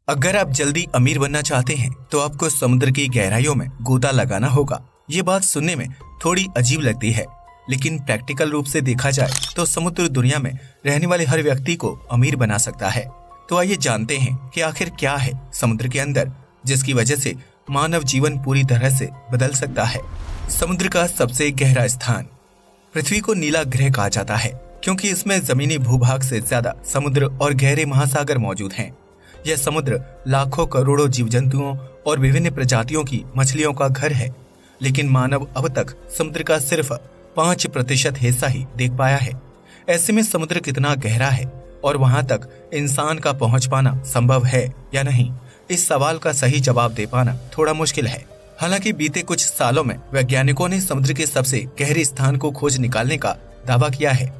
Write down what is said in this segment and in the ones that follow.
अगर आप जल्दी अमीर बनना चाहते हैं तो आपको समुद्र की गहराइयों में गोता लगाना होगा। ये बात सुनने में थोड़ी अजीब लगती है, लेकिन प्रैक्टिकल रूप से देखा जाए तो समुद्र दुनिया में रहने वाले हर व्यक्ति को अमीर बना सकता है। तो आइए जानते हैं कि आखिर क्या है समुद्र के अंदर, जिसकी वजह से मानव जीवन पूरी तरह से बदल सकता है। समुद्र का सबसे गहरा स्थान। पृथ्वी को नीला ग्रह कहा जाता है क्योंकि इसमें जमीनी भूभाग से ज्यादा समुद्र और गहरे महासागर मौजूद हैं। यह समुद्र लाखों करोड़ों जीव जंतुओं और विभिन्न प्रजातियों की मछलियों का घर है, लेकिन मानव अब तक समुद्र का सिर्फ 5% हिस्सा ही देख पाया है। ऐसे में समुद्र कितना गहरा है और वहां तक इंसान का पहुंच पाना संभव है या नहीं, इस सवाल का सही जवाब दे पाना थोड़ा मुश्किल है। हालांकि बीते कुछ सालों में वैज्ञानिकों ने समुद्र के सबसे गहरे स्थान को खोज निकालने का दावा किया है,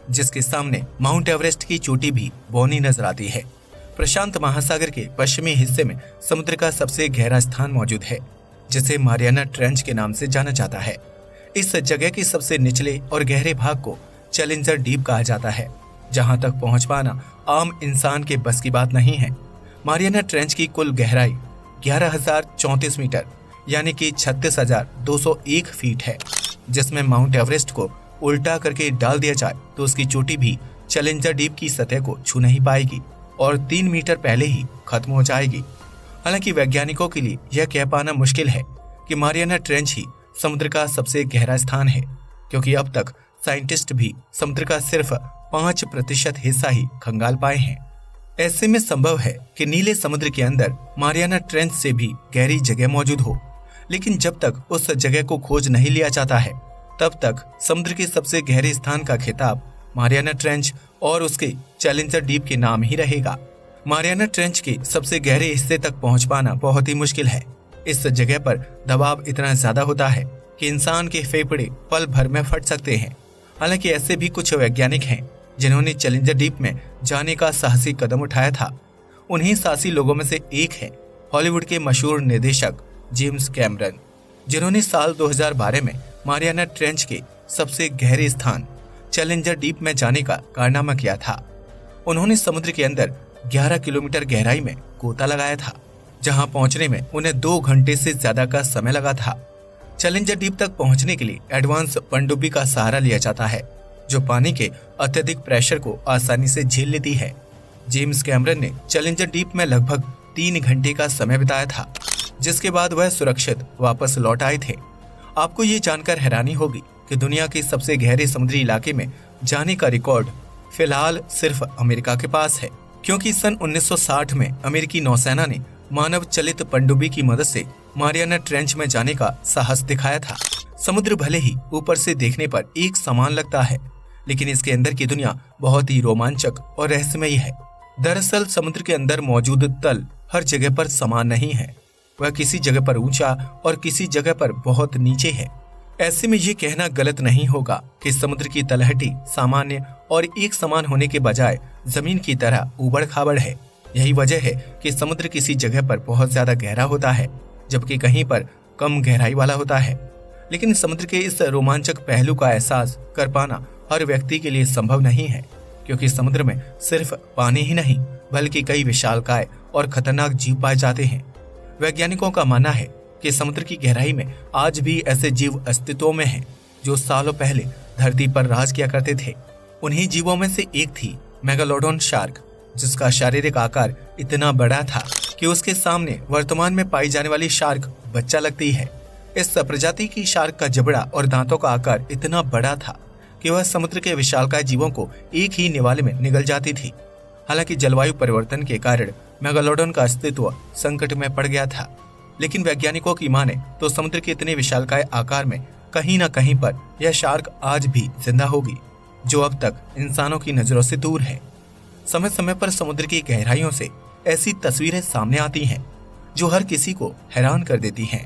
जिसके सामने माउंट एवरेस्ट की चोटी भी बौनी नजर आती है। प्रशांत महासागर के पश्चिमी हिस्से में समुद्र का सबसे गहरा स्थान मौजूद है, जिसे मारियाना ट्रेंच के नाम से जाना जाता है। इस जगह के सबसे निचले और गहरे भाग को चैलेंजर डीप कहा जाता है, जहां तक पहुंच पाना आम इंसान के बस की बात नहीं है। मारियाना ट्रेंच की कुल गहराई 11,034 मीटर यानी कि 36,201 फीट है, जिसमें माउंट एवरेस्ट को उल्टा करके डाल दिया जाए तो उसकी चोटी भी चैलेंजर डीप की सतह को छू नहीं पाएगी और 3 मीटर पहले ही खत्म हो जाएगी। हालांकि वैज्ञानिकों के लिए यह कह पाना मुश्किल है कि मारियाना ट्रेंच ही समुद्र का सबसे गहरा स्थान है, क्योंकि अब तक साइंटिस्ट भी समुद्र का सिर्फ 5% हिस्सा ही खंगाल पाए हैं। ऐसे में संभव है कि नीले समुद्र के अंदर मारियाना ट्रेंच से भी गहरी जगह मौजूद हो, लेकिन जब तक उस जगह को खोज नहीं लिया जाता है तब तक समुद्र के सबसे गहरे स्थान का खिताब मारियाना ट्रेंच और उसके चैलेंजर डीप के नाम ही रहेगा। मारियाना ट्रेंच के सबसे गहरे हिस्से तक पहुंच पाना बहुत ही मुश्किल है। इस जगह पर दबाव इतना ज्यादा होता है कि इंसान के फेफड़े पल भर में फट सकते हैं। हालांकि ऐसे भी कुछ वैज्ञानिक हैं जिन्होंने चैलेंजर डीप में जाने का साहसी कदम उठाया था। उन्हीं साहसी लोगों में से एक है हॉलीवुड के मशहूर निर्देशक जेम्स कैमरन, जिन्होंने साल 2012 में मारियाना ट्रेंच के सबसे गहरे स्थान चैलेंजर डीप में जाने का कारनामा किया था। उन्होंने समुद्र के अंदर 11 किलोमीटर गहराई में गोता लगाया था, जहां पहुंचने में उन्हें 2 घंटे से ज्यादा का समय लगा था। चैलेंजर डीप तक पहुंचने के लिए एडवांस पनडुब्बी का सहारा लिया जाता है, जो पानी के अत्यधिक प्रेशर को आसानी से झेल लेती है। जेम्स कैमरन ने चैलेंजर डीप में लगभग 3 घंटे का समय बिताया था, जिसके बाद वह सुरक्षित वापस लौट आए थे। आपको ये जानकर हैरानी होगी कि दुनिया के सबसे गहरे समुद्री इलाके में जाने का रिकॉर्ड फिलहाल सिर्फ अमेरिका के पास है, क्योंकि सन 1960 में अमेरिकी नौसेना ने मानव चलित पनडुब्बी की मदद से मारियाना ट्रेंच में जाने का साहस दिखाया था। समुद्र भले ही ऊपर से देखने पर एक समान लगता है, लेकिन इसके अंदर की दुनिया बहुत ही रोमांचक और रहस्यमयी है। दरअसल समुद्र के अंदर मौजूद तल हर जगह पर समान नहीं है, वह किसी जगह पर ऊंचा और किसी जगह पर बहुत नीचे है। ऐसे में ये कहना गलत नहीं होगा कि समुद्र की तलहटी सामान्य और एक समान होने के बजाय जमीन की तरह उबड़ खाबड़ है। यही वजह है कि समुद्र किसी जगह पर बहुत ज्यादा गहरा होता है, जबकि कहीं पर कम गहराई वाला होता है। लेकिन समुद्र के इस रोमांचक पहलू का एहसास कर पाना हर व्यक्ति के लिए संभव नहीं है, क्योंकि समुद्र में सिर्फ पानी ही नहीं बल्कि कई विशालकाय और खतरनाक जीव पाए जाते हैं। वैज्ञानिकों का मानना है कि समुद्र की गहराई में आज भी ऐसे जीव अस्तित्व में हैं जो सालों पहले धरती पर राज किया करते थे। उन्हीं जीवों में से एक थी मेगालोडोन शार्क, जिसका शारीरिक आकार इतना बड़ा था कि उसके सामने वर्तमान में पाई जाने वाली शार्क बच्चा लगती है। इस प्रजाति की शार्क का जबड़ा और दांतों का आकार इतना बड़ा था कि वह समुद्र के विशालकाय जीवों को एक ही निवाले में निगल जाती थी। हालांकि जलवायु परिवर्तन के कारण मेगालोडोन का अस्तित्व संकट में पड़ गया था, लेकिन वैज्ञानिकों की माने तो समुद्र के इतने विशालकाय आकार में कहीं न कहीं पर यह शार्क आज भी जिंदा होगी, जो अब तक इंसानों की नजरों से दूर है। समय समय पर समुद्र की गहराइयों से ऐसी तस्वीरें सामने आती हैं जो हर किसी को हैरान कर देती हैं,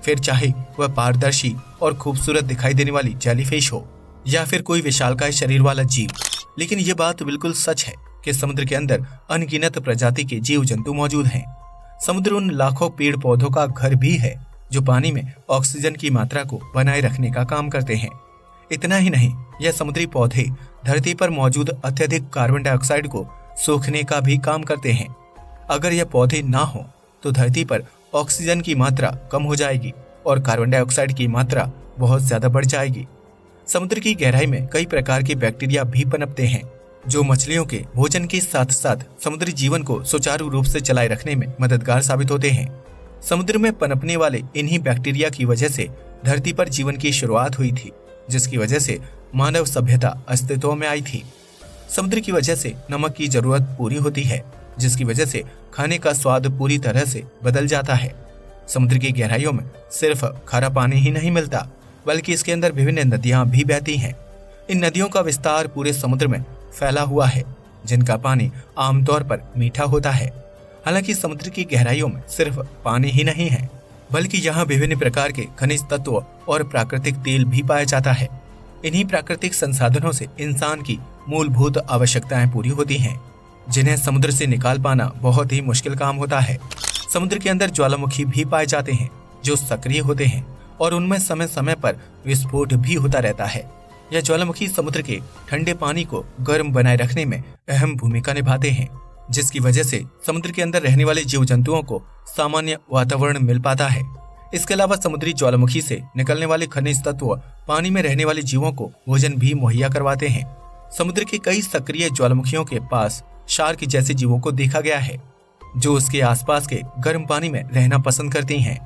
फिर चाहे वह पारदर्शी और खूबसूरत दिखाई देने वाली जेलीफिश हो या फिर कोई विशालकाय शरीर वाला जीव। लेकिन ये बात बिल्कुल सच है कि समुद्र के अंदर अनगिनत प्रजाति के जीव जंतु मौजूद हैं। समुद्र उन लाखों पेड़ पौधों का घर भी है जो पानी में ऑक्सीजन की मात्रा को बनाए रखने का काम करते हैं। इतना ही नहीं, यह समुद्री पौधे धरती पर मौजूद अत्यधिक कार्बन डाइऑक्साइड को सोखने का भी काम करते हैं। अगर यह पौधे ना हो तो धरती पर ऑक्सीजन की मात्रा कम हो जाएगी और कार्बन डाइऑक्साइड की मात्रा बहुत ज्यादा बढ़ जाएगी। समुद्र की गहराई में कई प्रकार के बैक्टीरिया भी पनपते हैं जो मछलियों के भोजन के साथ साथ समुद्री जीवन को सुचारू रूप से चलाए रखने में मददगार साबित होते हैं। समुद्र में पनपने वाले इन्हीं बैक्टीरिया की वजह से धरती पर जीवन की शुरुआत हुई थी, जिसकी वजह से मानव सभ्यता अस्तित्व में आई थी। समुद्र की वजह से नमक की जरूरत पूरी होती है, जिसकी वजह से खाने का स्वाद पूरी तरह से बदल जाता है। समुद्र की गहराइयों में सिर्फ खारा पानी ही नहीं मिलता, बल्कि इसके अंदर विभिन्न नदियां भी बहती हैं। इन नदियों का विस्तार पूरे समुद्र में फैला हुआ है, जिनका पानी आमतौर पर मीठा होता है। हालांकि समुद्र की गहराइयों में सिर्फ पानी ही नहीं है, बल्कि यहाँ विभिन्न प्रकार के खनिज तत्व और प्राकृतिक तेल भी पाया जाता है। इन्हीं प्राकृतिक संसाधनों से इंसान की मूलभूत आवश्यकताएं पूरी होती हैं, जिन्हें समुद्र से निकाल पाना बहुत ही मुश्किल काम होता है। समुद्र के अंदर ज्वालामुखी भी पाए जाते हैं जो सक्रिय होते हैं और उनमें समय समय पर विस्फोट भी होता रहता है। यह ज्वालामुखी समुद्र के ठंडे पानी को गर्म बनाए रखने में अहम भूमिका निभाते हैं, जिसकी वजह से समुद्र के अंदर रहने वाले जीव जंतुओं को सामान्य वातावरण मिल पाता है। इसके अलावा समुद्री ज्वालामुखी से निकलने वाले खनिज तत्व पानी में रहने वाले जीवों को भोजन भी मुहैया करवाते हैं। समुद्र के कई सक्रिय ज्वालामुखियों के पास शार्क जैसे जीवों को देखा गया है, जो उसके आसपास के गर्म पानी में रहना पसंद करती हैं।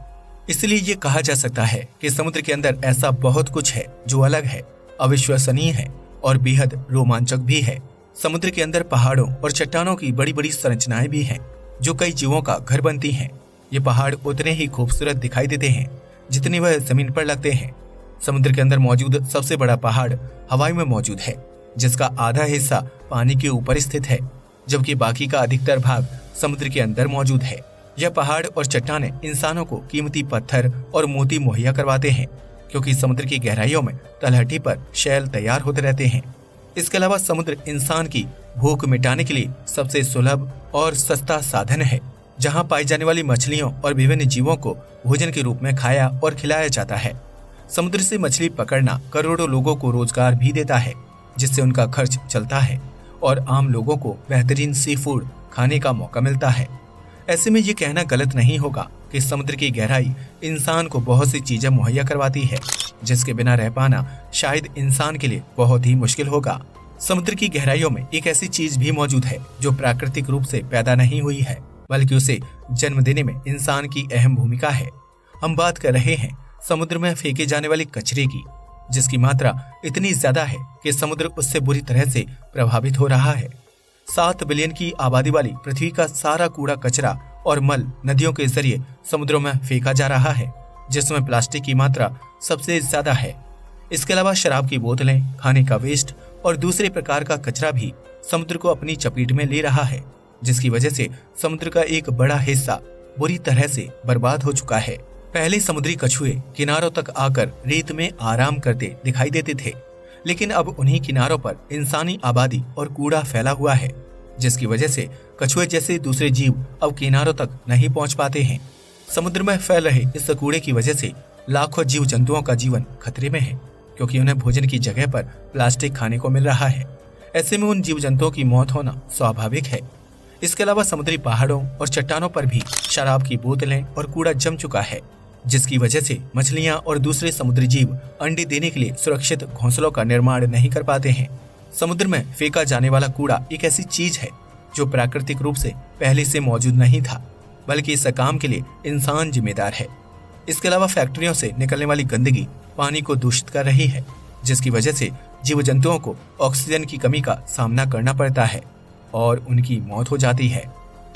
इसलिए ये कहा जा सकता है कि समुद्र के अंदर ऐसा बहुत कुछ है जो अलग है, अविश्वसनीय है और बेहद रोमांचक भी है। समुद्र के अंदर पहाड़ों और चट्टानों की बड़ी बड़ी संरचनाएं भी हैं, जो कई जीवों का घर बनती हैं। ये पहाड़ उतने ही खूबसूरत दिखाई देते हैं जितने वह जमीन पर लगते हैं। समुद्र के अंदर मौजूद सबसे बड़ा पहाड़ हवाई में मौजूद है, जिसका आधा हिस्सा पानी के ऊपर स्थित है, जबकि बाकी का अधिकतर भाग समुद्र के अंदर मौजूद है। यह पहाड़ और चट्टानें इंसानों को कीमती पत्थर और मोती मुहैया करवाते हैं, क्योंकि समुद्र की गहराइयों में तलहटी पर शैल तैयार होते रहते हैं। इसके अलावा समुद्र इंसान की भूख मिटाने के लिए सबसे सुलभ और सस्ता साधन है, जहां पाई जाने वाली मछलियों और विभिन्न जीवों को भोजन के रूप में खाया और खिलाया जाता है। समुद्र से मछली पकड़ना करोड़ों लोगों को रोजगार भी देता है, जिससे उनका खर्च चलता है और आम लोगों को बेहतरीन सी फूड खाने का मौका मिलता है। ऐसे में ये कहना गलत नहीं होगा कि समुद्र की गहराई इंसान को बहुत सी चीजें मुहैया करवाती है, जिसके बिना रह पाना शायद इंसान के लिए बहुत ही मुश्किल होगा। समुद्र की गहराइयों में एक ऐसी चीज भी मौजूद है जो प्राकृतिक रूप से पैदा नहीं हुई है, बल्कि उसे जन्म देने में इंसान की अहम भूमिका है। हम बात कर रहे हैं समुद्र में फेंके जाने वाले कचरे की, जिसकी मात्रा इतनी ज्यादा है कि समुद्र उससे बुरी तरह से प्रभावित हो रहा है। 7 बिलियन की आबादी वाली पृथ्वी का सारा कूड़ा कचरा और मल नदियों के जरिए समुद्रों में फेंका जा रहा है, जिसमें प्लास्टिक की मात्रा सबसे ज्यादा है। इसके अलावा शराब की बोतलें, खाने का वेस्ट और दूसरे प्रकार का कचरा भी समुद्र को अपनी चपेट में ले रहा है, जिसकी वजह से समुद्र का एक बड़ा हिस्सा बुरी तरह से बर्बाद हो चुका है। पहले समुद्री कछुए किनारों तक आकर रेत में आराम करते दिखाई देते थे, लेकिन अब उन्हीं किनारों पर इंसानी आबादी और कूड़ा फैला हुआ है, जिसकी वजह से कछुए जैसे दूसरे जीव अब किनारों तक नहीं पहुंच पाते हैं। समुद्र में फैल रहे इस कूड़े की वजह से लाखों जीव जंतुओं का जीवन खतरे में है, क्योंकि उन्हें भोजन की जगह पर प्लास्टिक खाने को मिल रहा है। ऐसे में उन जीव जंतुओं की मौत होना स्वाभाविक है। इसके अलावा समुद्री पहाड़ों और चट्टानों पर भी शराब की बोतलें और कूड़ा जम चुका है, जिसकी वजह से मछलियां और दूसरे समुद्री जीव अंडे देने के लिए सुरक्षित घोंसलों का निर्माण नहीं कर पाते हैं। समुद्र में फेंका जाने वाला कूड़ा एक ऐसी चीज है जो प्राकृतिक रूप से पहले से मौजूद नहीं था, बल्कि इस काम के लिए इंसान जिम्मेदार है। इसके अलावा फैक्ट्रियों से निकलने वाली गंदगी पानी को दूषित कर रही है, जिसकी वजह से जीव जंतुओं को ऑक्सीजन की कमी का सामना करना पड़ता है और उनकी मौत हो जाती है।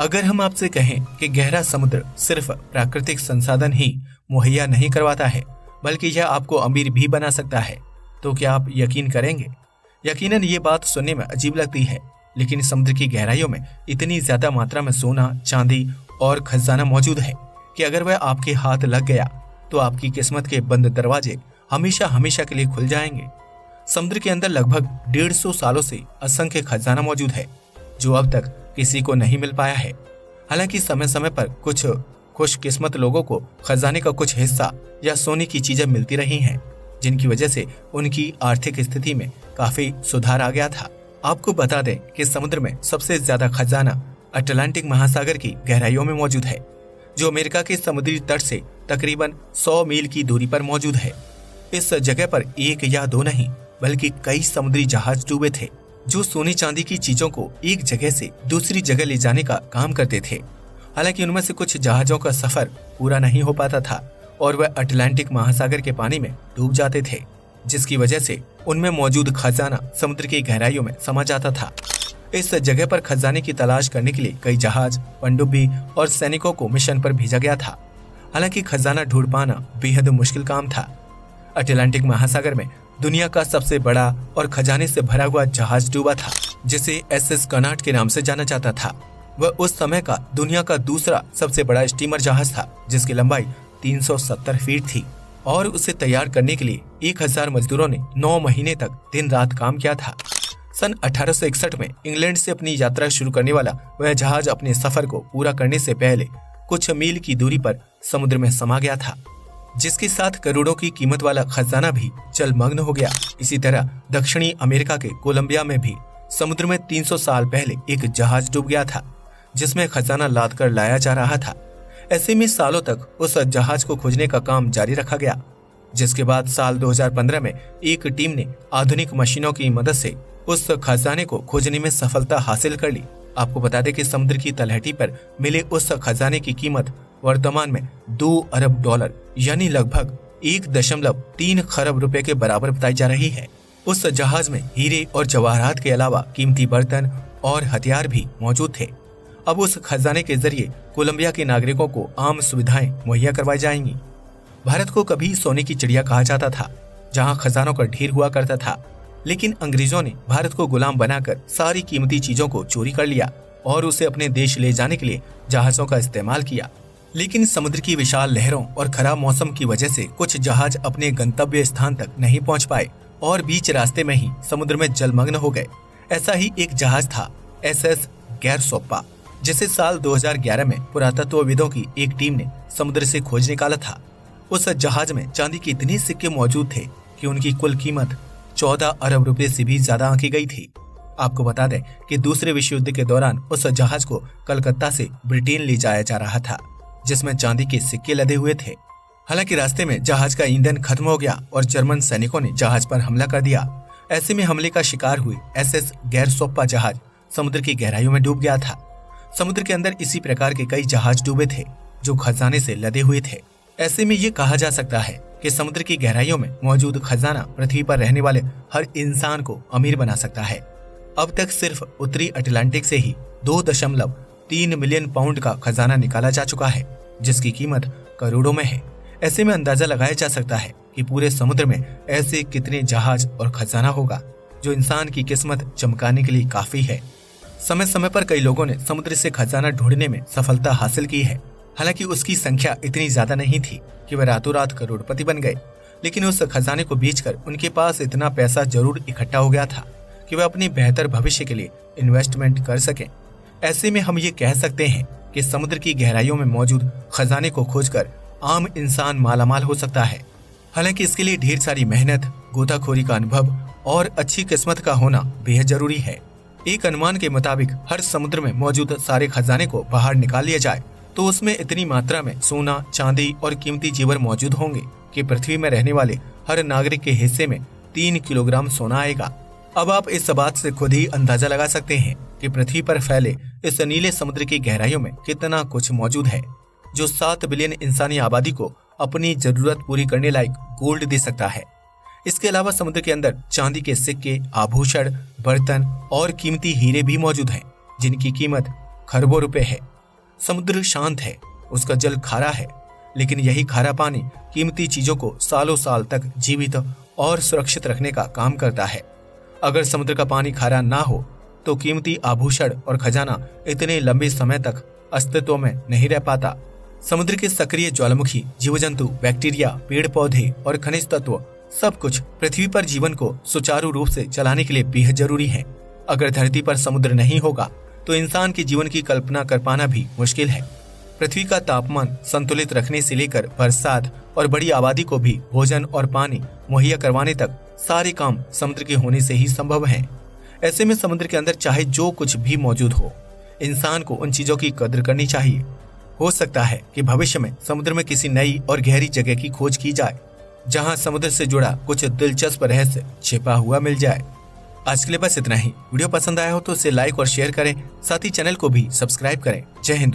अगर हम आपसे कहें कि गहरा समुद्र सिर्फ प्राकृतिक संसाधन ही मुहैया नहीं करवाता है, बल्कि यह आपको अमीर भी बना सकता है, तो क्या आप यकीन करेंगे? यकीनन ये बात सुनने में अजीब लगती है, लेकिन समुद्र की गहराइयों में इतनी ज्यादा मात्रा में सोना, चांदी और खजाना मौजूद है कि अगर वह आपके हाथ लग गया तो आपकी किस्मत के बंद दरवाजे हमेशा हमेशा के लिए खुल जाएंगे। समुद्र के अंदर लगभग 150 सालों से असंख्य खजाना मौजूद है, जो अब तक किसी को नहीं मिल पाया है। हालांकि समय समय पर कुछ खुशकिस्मत लोगों को खजाने का कुछ हिस्सा या सोने की चीजें मिलती रही हैं, जिनकी वजह से उनकी आर्थिक स्थिति में काफी सुधार आ गया था। आपको बता दें कि समुद्र में सबसे ज्यादा खजाना अटलांटिक महासागर की गहराइयों में मौजूद है, जो अमेरिका के समुद्री तट से तकरीबन 100 मील की दूरी पर मौजूद है। इस जगह पर एक या दो नहीं बल्कि कई समुद्री जहाज डूबे थे, जो सोने चांदी की चीजों को एक जगह से दूसरी जगह ले जाने का काम करते थे। हालांकि उनमें से कुछ जहाजों का सफर पूरा नहीं हो पाता था और वह अटलांटिक महासागर के पानी में डूब जाते थे, जिसकी वजह से उनमें मौजूद खजाना समुद्र की गहराइयों में समा जाता था। इस जगह पर खजाने की तलाश करने के लिए कई जहाज, पनडुब्बी और सैनिकों को मिशन पर भेजा गया था। हालांकि खजाना ढूंढ पाना बेहद मुश्किल काम था। अटलांटिक महासागर में दुनिया का सबसे बड़ा और खजाने से भरा हुआ जहाज डूबा था, जिसे SS कनाट के नाम से जाना जाता था। वह उस समय का दुनिया का दूसरा सबसे बड़ा स्टीमर जहाज था, जिसकी लंबाई 370 फीट थी और उसे तैयार करने के लिए 1000 मजदूरों ने 9 महीने तक दिन रात काम किया था। सन 1861 में इंग्लैंड से अपनी यात्रा शुरू करने वाला वह जहाज अपने सफर को पूरा करने से पहले कुछ मील की दूरी पर समुद्र में समा गया था, जिसके साथ करोड़ों की कीमत वाला खजाना भी जलमग्न हो गया। इसी तरह दक्षिणी अमेरिका के कोलंबिया में भी समुद्र में 300 साल पहले एक जहाज डूब गया था, जिसमें खजाना लाद कर लाया जा रहा था। ऐसे में सालों तक उस जहाज को खोजने का काम जारी रखा गया, जिसके बाद साल 2015 में एक टीम ने आधुनिक मशीनों की मदद से उस खजाने को खोजने में सफलता हासिल कर ली। आपको बता दें कि समुद्र की तलहटी पर मिले उस खजाने की कीमत वर्तमान में $2 अरब यानी लगभग 1.3 खरब रुपए के बराबर बताई जा रही है। उस जहाज में हीरे और जवाहरात के अलावा कीमती बर्तन और हथियार भी मौजूद थे। अब उस खजाने के जरिए कोलंबिया के नागरिकों को आम सुविधाएं मुहैया करवाई जाएंगी। भारत को कभी सोने की चिड़िया कहा जाता था, जहां खजानों का ढेर हुआ करता था, लेकिन अंग्रेजों ने भारत को गुलाम बनाकर सारी कीमती चीजों को चोरी कर लिया और उसे अपने देश ले जाने के लिए जहाजों का इस्तेमाल किया। लेकिन समुद्र की विशाल लहरों और खराब मौसम की वजह से कुछ जहाज अपने गंतव्य स्थान तक नहीं पहुंच पाए और बीच रास्ते में ही समुद्र में जलमग्न हो गए। ऐसा ही एक जहाज था SS गैरसोप्पा, जिसे साल 2011 में पुरातत्वविदों की एक टीम ने समुद्र से खोज निकाला था। उस जहाज में चांदी के इतने सिक्के मौजूद थे कि उनकी कुल कीमत 14 अरब रुपए से भी ज्यादा आंकी गई थी। आपको बता दें कि दूसरे विश्व युद्ध के दौरान उस जहाज को कलकत्ता से ब्रिटेन ले जाया जा रहा था, जिसमें चांदी के सिक्के लदे हुए थे। हालांकि रास्ते में जहाज का ईंधन खत्म हो गया और जर्मन सैनिकों ने जहाज पर हमला कर दिया। ऐसे में हमले का शिकार हुए SS गैरसोप्पा जहाज समुद्र की गहराइयों में डूब गया था। समुद्र के अंदर इसी प्रकार के कई जहाज डूबे थे जो खजाने से लदे हुए थे। ऐसे में ये कहा जा सकता है कि समुद्र की गहराइयों में मौजूद खजाना पृथ्वी पर रहने वाले हर इंसान को अमीर बना सकता है। अब तक सिर्फ उत्तरी अटलांटिक से ही 2.3 मिलियन पाउंड का खजाना निकाला जा चुका है, जिसकी कीमत करोड़ों में है। ऐसे में अंदाजा लगाया जा सकता है कि पूरे समुद्र में ऐसे कितने जहाज और खजाना होगा जो इंसान की किस्मत चमकाने के लिए काफी है। समय समय पर कई लोगों ने समुद्र से खजाना ढूंढने में सफलता हासिल की है। हालांकि उसकी संख्या इतनी ज्यादा नहीं थी कि वह रातों रात करोड़पति बन गए, लेकिन उस खजाने को बेचकर उनके पास इतना पैसा जरूर इकट्ठा हो गया था कि वह अपने बेहतर भविष्य के लिए इन्वेस्टमेंट कर सकें। ऐसे में हम ये कह सकते हैं कि समुद्र की गहराइयों में मौजूद खजाने को खोजकर आम इंसान मालामाल हो सकता है। हालांकि इसके लिए ढेर सारी मेहनत, गोताखोरी का अनुभव और अच्छी किस्मत का होना बेहद जरूरी है। एक अनुमान के मुताबिक हर समुद्र में मौजूद सारे खजाने को बाहर निकाल लिया जाए तो उसमें इतनी मात्रा में सोना, चांदी और कीमती जेवर मौजूद होंगे कि पृथ्वी में रहने वाले हर नागरिक के हिस्से में 3 किलोग्राम सोना आएगा। अब आप इस बात से खुद ही अंदाजा लगा सकते हैं कि पृथ्वी पर फैले इस नीले समुद्र की गहराइयों में कितना कुछ मौजूद है, जो 7 बिलियन इंसानी आबादी को अपनी जरूरत पूरी करने लायक गोल्ड दे सकता है। इसके अलावा समुद्र के अंदर चांदी के सिक्के, आभूषण, बर्तन और कीमती हीरे भी मौजूद हैं, जिनकी कीमत खरबों रुपए है। समुद्र शांत है, उसका जल खारा है, लेकिन यही खारा पानी कीमती चीजों को सालों साल तक जीवित और सुरक्षित रखने का काम करता है। अगर समुद्र का पानी खारा ना हो तो कीमती आभूषण और खजाना इतने लंबे समय तक अस्तित्व में नहीं रह पाता। समुद्र के सक्रिय ज्वालामुखी, जीव जंतु, बैक्टीरिया, पेड़ पौधे और खनिज तत्व सब कुछ पृथ्वी पर जीवन को सुचारू रूप से चलाने के लिए बेहद जरूरी है। अगर धरती पर समुद्र नहीं होगा तो इंसान के जीवन की कल्पना कर पाना भी मुश्किल है। पृथ्वी का तापमान संतुलित रखने से लेकर बरसात और बड़ी आबादी को भी भोजन और पानी मुहैया करवाने तक सारे काम समुद्र के होने से ही संभव है। ऐसे में समुद्र के अंदर चाहे जो कुछ भी मौजूद हो, इंसान को उन चीजों की कदर करनी चाहिए। हो सकता है कि भविष्य में समुद्र में किसी नई और गहरी जगह की खोज की जाए, जहां समुद्र से जुड़ा कुछ दिलचस्प रहस्य छिपा हुआ मिल जाए। आज के लिए बस इतना ही। वीडियो पसंद आया हो तो इसे लाइक और शेयर करें, साथ ही चैनल को भी सब्सक्राइब करें। जय हिंद।